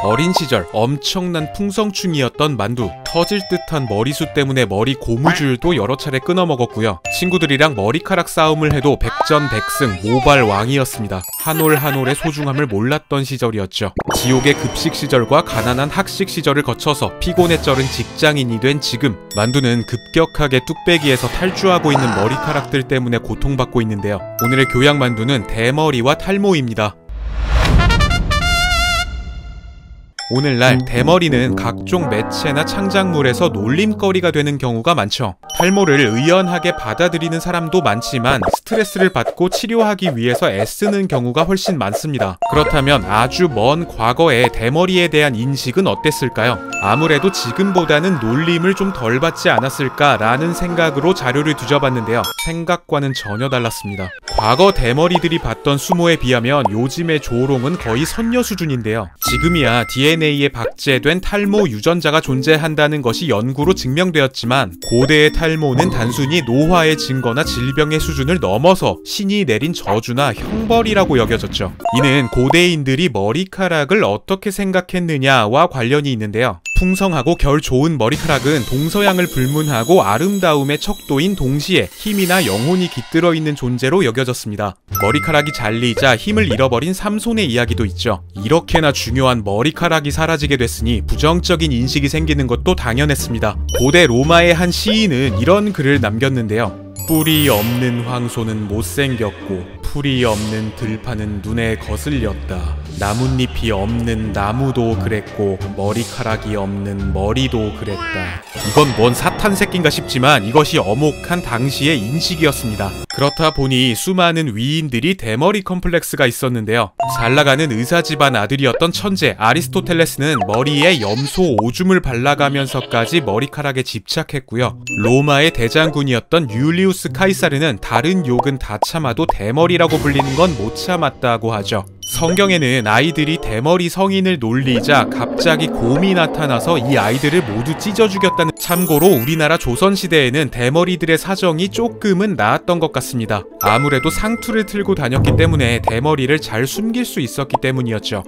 어린 시절 엄청난 풍성충이었던 만두. 터질 듯한 머리숱 때문에 머리 고무줄도 여러 차례 끊어 먹었고요. 친구들이랑 머리카락 싸움을 해도 백전백승 모발왕이었습니다. 한 올 한 올의 소중함을 몰랐던 시절이었죠. 지옥의 급식 시절과 가난한 학식 시절을 거쳐서 피곤에 쩔은 직장인이 된 지금, 만두는 급격하게 뚝배기에서 탈주하고 있는 머리카락들 때문에 고통받고 있는데요. 오늘의 교양 만두는 대머리와 탈모입니다. 오늘날 대머리는 각종 매체나 창작물에서 놀림거리가 되는 경우가 많죠. 탈모를 의연하게 받아들이는 사람도 많지만 스트레스를 받고 치료하기 위해서 애쓰는 경우가 훨씬 많습니다. 그렇다면 아주 먼 과거에 대머리에 대한 인식은 어땠을까요? 아무래도 지금보다는 놀림을 좀 덜 받지 않았을까라는 생각으로 자료를 뒤져봤는데요. 생각과는 전혀 달랐습니다. 과거 대머리들이 받던 수모에 비하면 요즘의 조롱은 거의 선녀 수준인데요. 지금이야 DNA에 박제된 탈모 유전자가 존재한다는 것이 연구로 증명되었지만 고대의 탈모는 단순히 노화의 증거나 질병의 수준을 넘어서 신이 내린 저주나 형벌이라고 여겨졌죠. 이는 고대인들이 머리카락을 어떻게 생각했느냐와 관련이 있는데요. 풍성하고 결 좋은 머리카락은 동서양을 불문하고 아름다움의 척도인 동시에 힘이나 영혼이 깃들어 있는 존재로 여겨졌습니다. 머리카락이 잘리자 힘을 잃어버린 삼손의 이야기도 있죠. 이렇게나 중요한 머리카락이 사라지게 됐으니 부정적인 인식이 생기는 것도 당연했습니다. 고대 로마의 한 시인은 이런 글을 남겼는데요. 뿌리 없는 황소는 못생겼고 풀이 없는 들판은 눈에 거슬렸다. 나뭇잎이 없는 나무도 그랬고 머리카락이 없는 머리도 그랬다. 이건 뭔 사탄 새끼인가 싶지만 이것이 엄혹한 당시의 인식이었습니다. 그렇다 보니 수많은 위인들이 대머리 컴플렉스가 있었는데요. 잘나가는 의사 집안 아들이었던 천재 아리스토텔레스는 머리에 염소 오줌을 발라가면서까지 머리카락에 집착했고요. 로마의 대장군이었던 율리우스 카이사르는 다른 욕은 다 참아도 대머리라고 불리는 건 못 참았다고 하죠. 성경에는 아이들이 대머리 성인을 놀리자 갑자기 곰이 나타나서 이 아이들을 모두 찢어 죽였다는. 참고로 우리나라 조선시대에는 대머리들의 사정이 조금은 나았던 것 같습니다. 아무래도 상투를 틀고 다녔기 때문에 대머리를 잘 숨길 수 있었기 때문이었죠.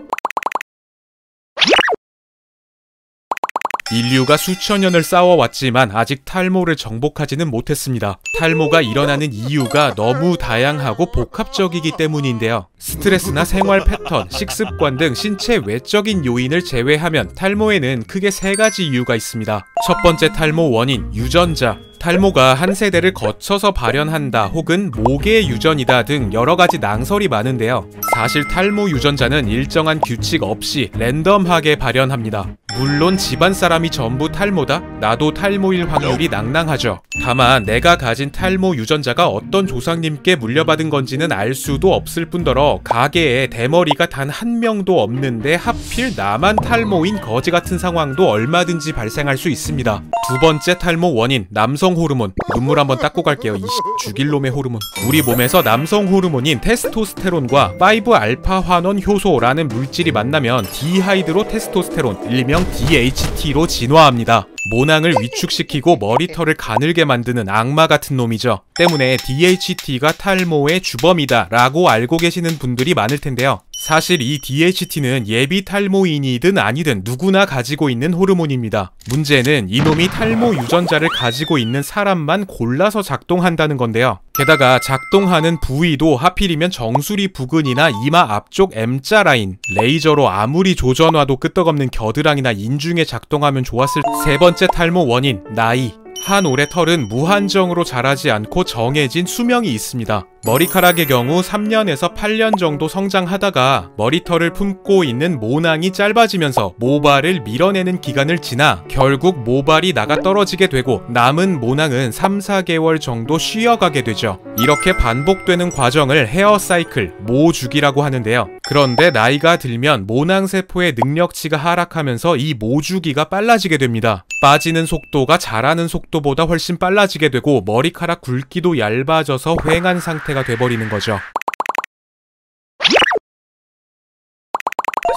인류가 수천 년을 싸워왔지만 아직 탈모를 정복하지는 못했습니다. 탈모가 일어나는 이유가 너무 다양하고 복합적이기 때문인데요. 스트레스나 생활 패턴, 식습관 등 신체 외적인 요인을 제외하면 탈모에는 크게 3가지 이유가 있습니다. 첫 번째 탈모 원인, 유전자. 탈모가 한 세대를 거쳐서 발현한다 혹은 모계 유전이다 등 여러가지 낭설이 많은데요. 사실 탈모 유전자는 일정한 규칙 없이 랜덤하게 발현합니다. 물론 집안 사람이 전부 탈모다? 나도 탈모일 확률이 낭낭하죠. 다만 내가 가진 탈모 유전자가 어떤 조상님께 물려받은 건지는 알 수도 없을 뿐더러 가게에 대머리가 단 한 명도 없는데 하필 나만 탈모인 거지 같은 상황도 얼마든지 발생할 수 있습니다. 두 번째 탈모 원인, 남성 호르몬. 눈물 한번 닦고 갈게요. 이 죽일 놈의 호르몬. 우리 몸에서 남성 호르몬인 테스토스테론과 5알파 환원 효소라는 물질이 만나면 디하이드로 테스토스테론, 일명 DHT로 진화합니다. 모낭을 위축시키고 머리털을 가늘게 만드는 악마 같은 놈이죠. 때문에 DHT가 탈모의 주범이다 라고 알고 계시는 분들이 많을 텐데요. 사실 이 DHT는 예비 탈모인이든 아니든 누구나 가지고 있는 호르몬입니다. 문제는 이놈이 탈모 유전자를 가지고 있는 사람만 골라서 작동한다는 건데요. 게다가 작동하는 부위도 하필이면 정수리 부근이나 이마 앞쪽 M자 라인, 레이저로 아무리 조전화도 끄떡없는 겨드랑이나 인중에 작동하면 좋았을. 세 번째 탈모 원인, 나이. 한 올의 털은 무한정으로 자라지 않고 정해진 수명이 있습니다. 머리카락의 경우 3년에서 8년 정도 성장하다가 머리털을 품고 있는 모낭이 짧아지면서 모발을 밀어내는 기간을 지나 결국 모발이 나가 떨어지게 되고 남은 모낭은 3, 4개월 정도 쉬어가게 되죠. 이렇게 반복되는 과정을 헤어 사이클, 모주기라고 하는데요. 그런데 나이가 들면 모낭세포의 능력치가 하락하면서 이 모주기가 빨라지게 됩니다. 빠지는 속도가 자라는 속도보다 훨씬 빨라지게 되고 머리카락 굵기도 얇아져서 휑한 상태가 돼버리는 거죠.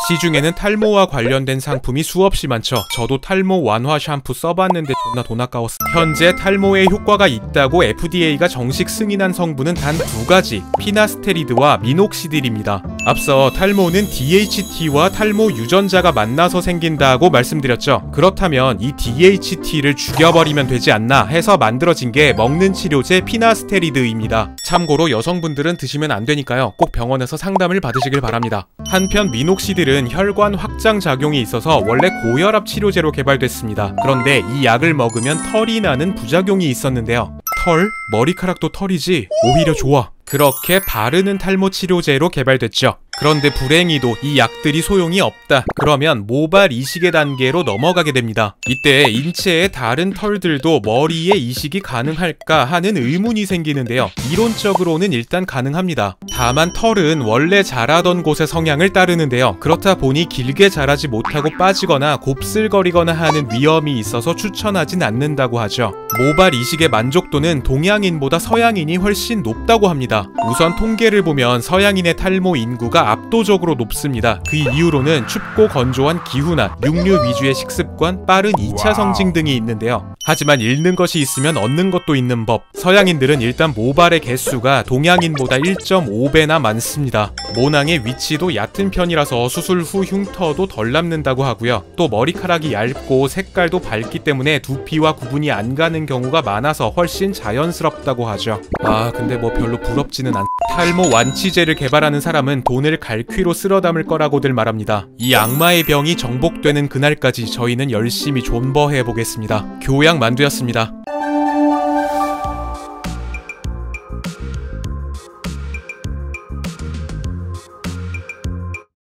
시중에는 탈모와 관련된 상품이 수없이 많죠. 저도 탈모 완화 샴푸 써봤는데 존나 돈 아까웠어. 현재 탈모에 효과가 있다고 FDA가 정식 승인한 성분은 단 2가지, 피나스테리드와 미녹시딜입니다. 앞서 탈모는 DHT와 탈모 유전자가 만나서 생긴다고 말씀드렸죠. 그렇다면 이 DHT를 죽여버리면 되지 않나 해서 만들어진 게 먹는 치료제 피나스테리드입니다. 참고로 여성분들은 드시면 안 되니까요. 꼭 병원에서 상담을 받으시길 바랍니다. 한편 미녹시딜은 혈관 확장 작용이 있어서 원래 고혈압 치료제로 개발됐습니다. 그런데 이 약을 먹으면 털이 나는 부작용이 있었는데요. 털? 머리카락도 털이지? 오히려 좋아. 그렇게 바르는 탈모 치료제로 개발됐죠. 그런데 불행히도 이 약들이 소용이 없다. 그러면 모발 이식의 단계로 넘어가게 됩니다. 이때 인체의 다른 털들도 머리에 이식이 가능할까 하는 의문이 생기는데요. 이론적으로는 일단 가능합니다. 다만 털은 원래 자라던 곳의 성향을 따르는데요. 그렇다 보니 길게 자라지 못하고 빠지거나 곱슬거리거나 하는 위험이 있어서 추천하진 않는다고 하죠. 모발 이식의 만족도는 동양인보다 서양인이 훨씬 높다고 합니다. 우선 통계를 보면 서양인의 탈모 인구가 압도적으로 높습니다. 그 이유로는 춥고 건조한 기후나 육류 위주의 식습관, 빠른 2차 성징 등이 있는데요. 하지만 잃는 것이 있으면 얻는 것도 있는 법. 서양인들은 일단 모발의 개수가 동양인보다 1.5배나 많습니다. 모낭의 위치도 얕은 편이라서 수술 후 흉터도 덜 남는다고 하고요. 또 머리카락이 얇고 색깔도 밝기 때문에 두피와 구분이 안 가는 경우가 많아서 훨씬 자연스럽다고 하죠. 근데 뭐 별로 부럽지는 않... 탈모 완치제를 개발하는 사람은 돈을 갈퀴로 쓸어 담을 거라고들 말합니다. 이 악마의 병이 정복되는 그날까지 저희는 열심히 존버해 보겠습니다. 교양 만두였습니다.